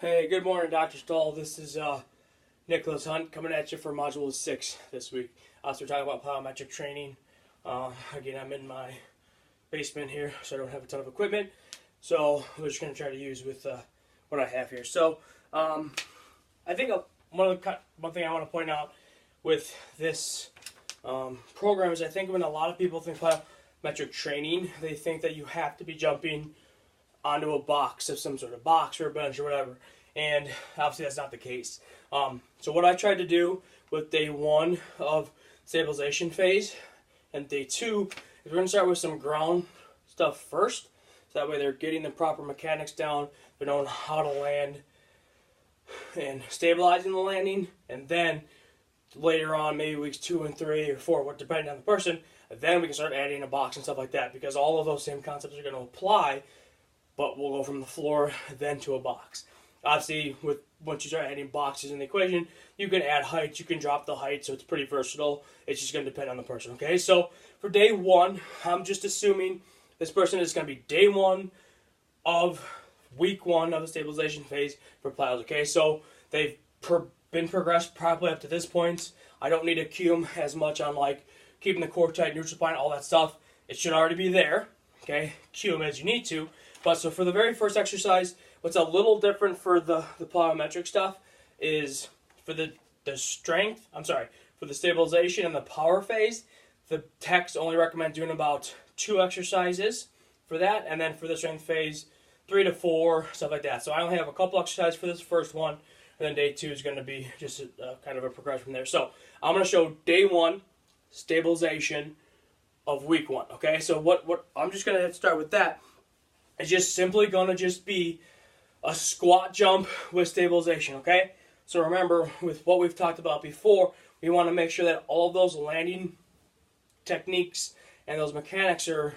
Hey, good morning, Dr. Stahl. This is Nicholas Hunt coming at you for Module 6 this week. So we're talking about plyometric training. Again, I'm in my basement here, so I don't have a ton of equipment. So we're just going to try to use with what I have here. So I think one thing I want to point out with this program is I think when a lot of people think plyometric training, they think that you have to be jumping onto a box of some sort of box or a bench or whatever, and obviously that's not the case. So what I tried to do with day 1 of stabilization phase and day 2 is we're going to start with some ground stuff first, so that way they're getting the proper mechanics down, they're knowing how to land and stabilizing the landing, and then later on, maybe weeks 2 and 3 or 4, depending on the person, then we can start adding a box and stuff like that, because all of those same concepts are going to apply, but we'll go from the floor then to a box. Obviously, once you start adding boxes in the equation, you can add height, you can drop the height, so it's pretty versatile. It's just going to depend on the person, okay? So for day 1, I'm just assuming this person is going to be day 1 of week 1 of the stabilization phase for plyos, okay? So they've been progressed properly up to this point. I don't need to cue them as much on like keeping the core tight, neutral spine, all that stuff. It should already be there, okay? Cue them as you need to. But so for the very first exercise, what's a little different for the plyometric stuff is for the stabilization and the power phase, the techs only recommend doing about 2 exercises for that, and then for the strength phase, 3 to 4, stuff like that. So I only have a couple exercises for this first one, and then day 2 is going to be just kind of a progression from there. So I'm going to show day 1 stabilization of week 1, okay? So what I'm just going to start with that. It's just simply going to just be a squat jump with stabilization, okay? So remember, with what we've talked about before, we want to make sure that all of those landing techniques and those mechanics are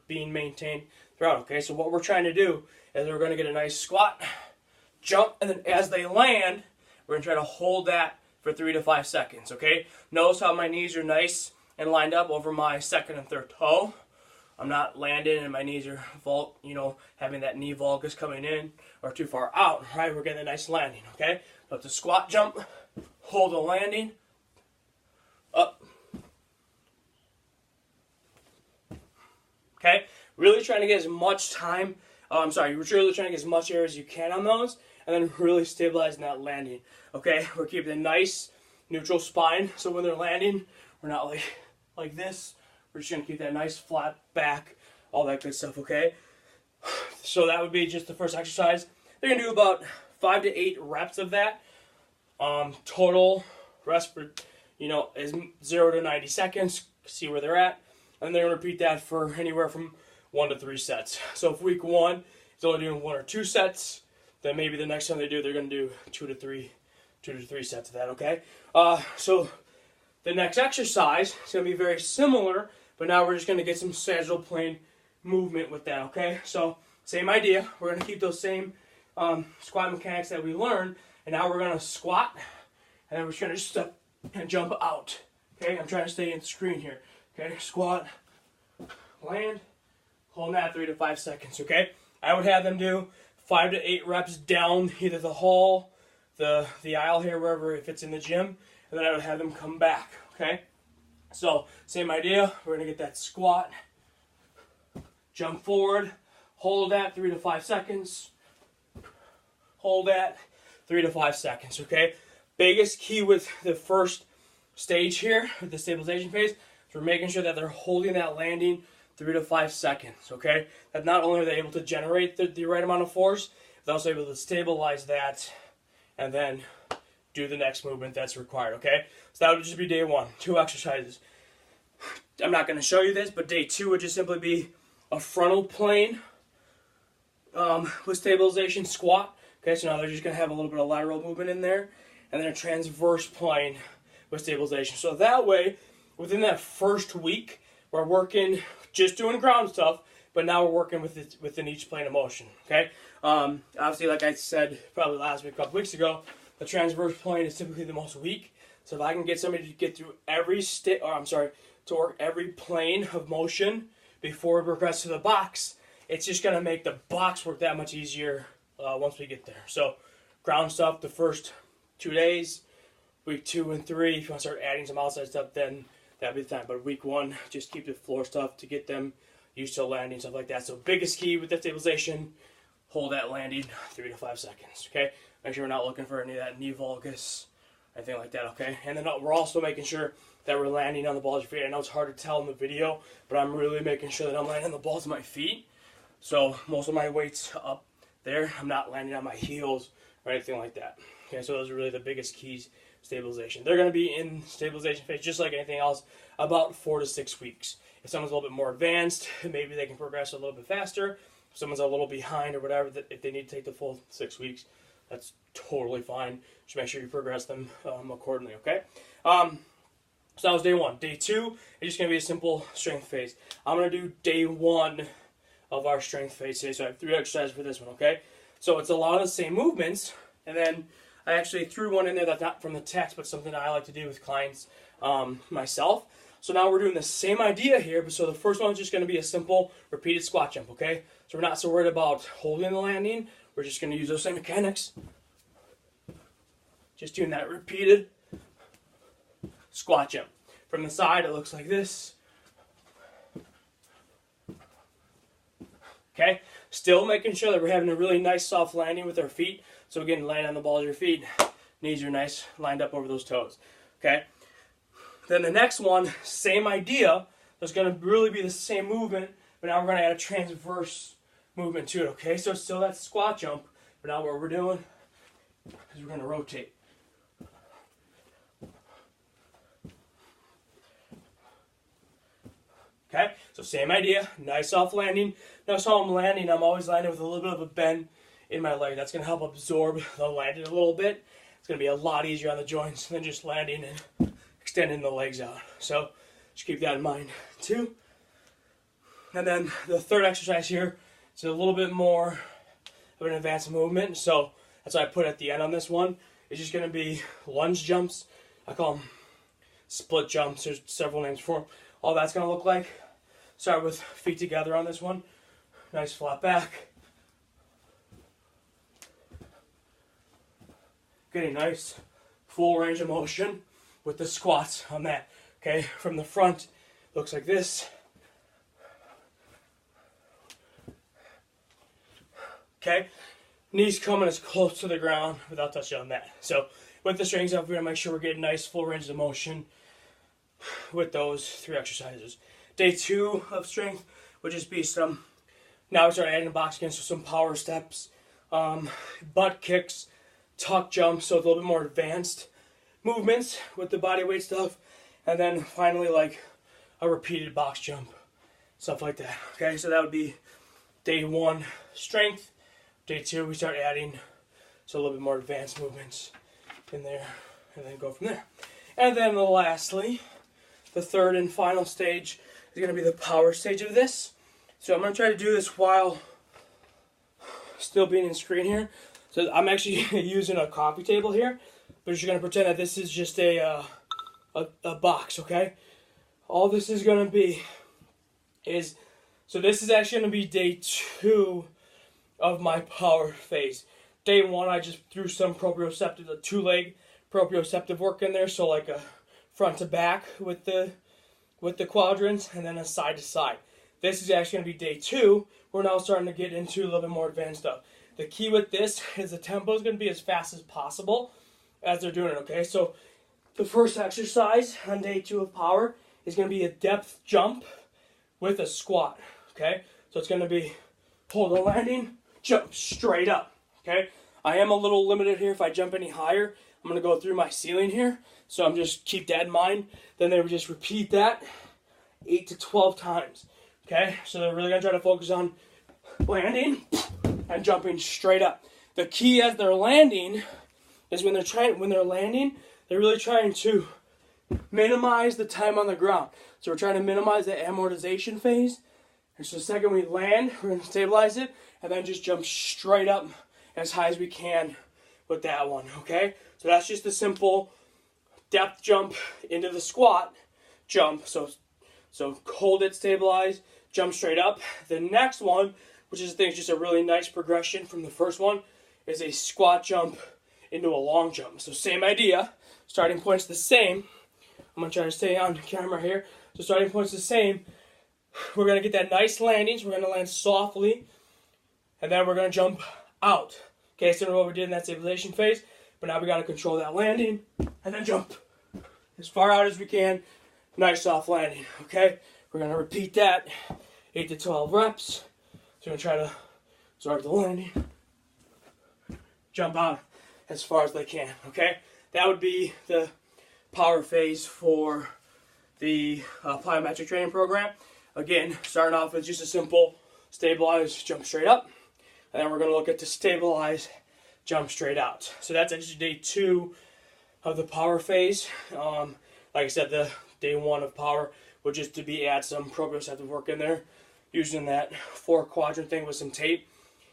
being maintained throughout, okay? So what we're trying to do is we're going to get a nice squat, jump, and then as they land, we're going to try to hold that for 3 to 5 seconds, okay? Notice how my knees are nice and lined up over my second and third toe. I'm not landing and my knees are having that knee valgus coming in or too far out, right? We're getting a nice landing, okay? So it's a squat jump, hold the landing, up. Okay? Really trying to get as much time, really trying to get as much air as you can on those, and then really stabilizing that landing, okay? We're keeping a nice neutral spine, so when they're landing, we're not like this. We're just going to keep that nice flat back, all that good stuff, okay? So that would be just the first exercise. They're going to do about 5 to 8 reps of that. Total rest for, is 0 to 90 seconds. See where they're at. And they're going to repeat that for anywhere from 1 to 3 sets. So if week 1 is only doing 1 or 2 sets, then maybe the next time they do, they're going to do 2 to 3 sets of that, okay? So the next exercise is going to be very similar, but now we're just going to get some sagittal plane movement with that, okay? So same idea. We're going to keep those same squat mechanics that we learned, and now we're going to squat, and then we're just going to step and jump out, okay? I'm trying to stay in the screen here, okay? Squat, land, hold that 3 to 5 seconds, okay? I would have them do 5 to 8 reps down either the hall, the aisle here, wherever, if it's in the gym, and then I would have them come back, okay? So, same idea. We're going to get that squat, jump forward, hold that 3 to 5 seconds, hold that 3 to 5 seconds, okay? Biggest key with the first stage here, with the stabilization phase, is we're making sure that they're holding that landing 3 to 5 seconds, okay? That not only are they able to generate the right amount of force, they're also able to stabilize that and then do the next movement that's required, okay? So that would just be day 1, 2 exercises. I'm not going to show you this, but day 2 would just simply be a frontal plane with stabilization squat. Okay, so now they're just going to have a little bit of lateral movement in there, and then a transverse plane with stabilization. So that way, within that first week, we're working just doing ground stuff, but now we're working within each plane of motion, okay? Obviously, like I said probably last week, a couple weeks ago, the transverse plane is typically the most weak. So if I can get somebody to get through to work every plane of motion before we progress to the box, it's just going to make the box work that much easier once we get there. So ground stuff the first 2 days. Week 2 and 3, if you want to start adding some outside stuff, then that'd be the time. But week 1, just keep the floor stuff to get them used to landing, stuff like that. So biggest key with the stabilization, hold that landing 3 to 5 seconds, okay? Make sure we're not looking for any of that knee valgus, anything like that, okay? And then we're also making sure that we're landing on the balls of your feet. I know it's hard to tell in the video, but I'm really making sure that I'm landing on the balls of my feet. So most of my weight's up there. I'm not landing on my heels or anything like that. Okay, so those are really the biggest keys. Stabilization. They're going to be in stabilization phase, just like anything else, about 4 to 6 weeks. If someone's a little bit more advanced, maybe they can progress a little bit faster. If someone's a little behind or whatever, if they need to take the full 6 weeks, that's totally fine. Just make sure you progress them accordingly, okay? So that was day 1. Day 2 is just going to be a simple strength phase. I'm going to do day 1 of our strength phase today. So I have 3 exercises for this one, okay? So it's a lot of the same movements, and then I actually threw one in there that's not from the text, but something that I like to do with clients myself. So now we're doing the same idea here, but so the first one is just going to be a simple repeated squat jump, okay? So we're not so worried about holding the landing. We're just going to use those same mechanics. Just doing that repeated squat jump. From the side, it looks like this. Okay? Still making sure that we're having a really nice soft landing with our feet. So again, land on the balls of your feet. Knees are nice, lined up over those toes. Okay? Then the next one, same idea. There's going to really be the same movement, but now we're going to add a transverse movement to it. Okay? So it's still that squat jump, but now what we're doing is we're going to rotate. Okay? So same idea. Nice soft landing. Notice how I'm landing. I'm always landing with a little bit of a bend in my leg. That's going to help absorb the landing a little bit. It's going to be a lot easier on the joints than just landing and extending the legs out. So just keep that in mind too. And then the third exercise here is a little bit more of an advanced movement. So that's what I put at the end on this one. It's just going to be lunge jumps. I call them split jumps. There's several names for them. All that's going to look like. Start with feet together on this one. Nice flat back. Getting nice full range of motion with the squats on that. Okay, from the front, looks like this. Okay, knees coming as close to the ground without touching on that. So with the strength up, we're gonna make sure we're getting nice full range of motion with those 3 exercises. Day 2 of strength would just be some, now we start adding a box again, so some power steps, butt kicks, tuck jumps, so it's a little bit more advanced movements with the body weight stuff, and then finally like a repeated box jump, stuff like that. Okay, so that would be day 1 strength. Day 2 we start adding so a little bit more advanced movements in there, and then go from there. And then lastly, the third and final stage is going to be the power stage of this. So I'm going to try to do this while still being in screen here. So I'm actually using a coffee table here, but you're going to pretend that this is just a box, okay? All this is going to be is, so this is actually going to be day 2 of my power phase. Day 1, I just threw some proprioceptive, the 2-leg proprioceptive work in there, so like a front to back with the quadrants, and then a side to side. This is actually going to be day 2. We're now starting to get into a little bit more advanced stuff. The key with this is the tempo is going to be as fast as possible as they're doing it, okay? So the first exercise on day 2 of power is going to be a depth jump with a squat, okay? So it's going to be hold the landing, jump straight up, okay? I am a little limited here. If I jump any higher, I'm going to go through my ceiling here. So I'm just keep that in mind. Then they would just repeat that 8 to 12 times, okay? So they're really going to try to focus on landing and jumping straight up. The key as they're landing is when they're landing, they're really trying to minimize the time on the ground. So we're trying to minimize the amortization phase. And so the second we land, we're going to stabilize it and then just jump straight up as high as we can with that one, okay? So that's just a simple depth jump into the squat jump. So hold it, stabilize, jump straight up. The next one which is the thing, it's just a really nice progression from the first one, is a squat jump into a long jump. So same idea, starting point's the same. I'm going to try to stay on camera here. So starting point's the same. We're going to get that nice landing, so we're going to land softly, and then we're going to jump out. Okay, similar to what we did in that stabilization phase, but now we got to control that landing, and then jump as far out as we can. Nice soft landing, okay? We're going to repeat that 8 to 12 reps. So we're going to try to start the landing, jump out as far as they can, okay? That would be the power phase for the plyometric training program. Again, starting off with just a simple stabilize, jump straight up. And then we're going to look at the stabilize, jump straight out. So that's actually day 2 of the power phase. Like I said, the day 1 of power would just to be add some proprioceptive work in there, using that 4-quadrant thing with some tape.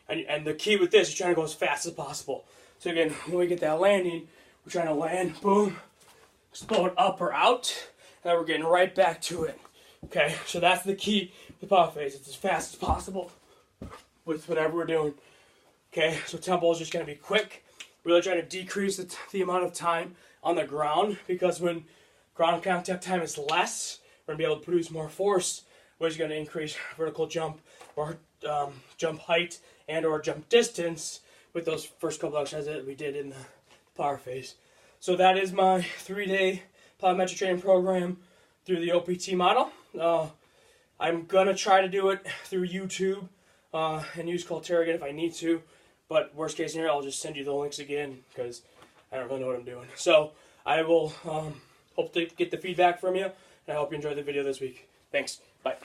And the key with this is trying to go as fast as possible. So again, when we get that landing, we're trying to land, boom, explode up or out, and then we're getting right back to it. Okay, so that's the key to the power phase. It's as fast as possible with whatever we're doing. Okay, so tempo is just going to be quick. Really trying to decrease the amount of time on the ground, because when ground contact time is less, we're going to be able to produce more force, which is going to increase vertical jump or jump height and or jump distance with those first couple exercises that we did in the power phase. So that is my 3-day plyometric training program through the OPT model. I'm going to try to do it through YouTube and use Cultera again if I need to. But worst case scenario, I'll just send you the links again because I don't really know what I'm doing. So I will hope to get the feedback from you, and I hope you enjoyed the video this week. Thanks. Bye.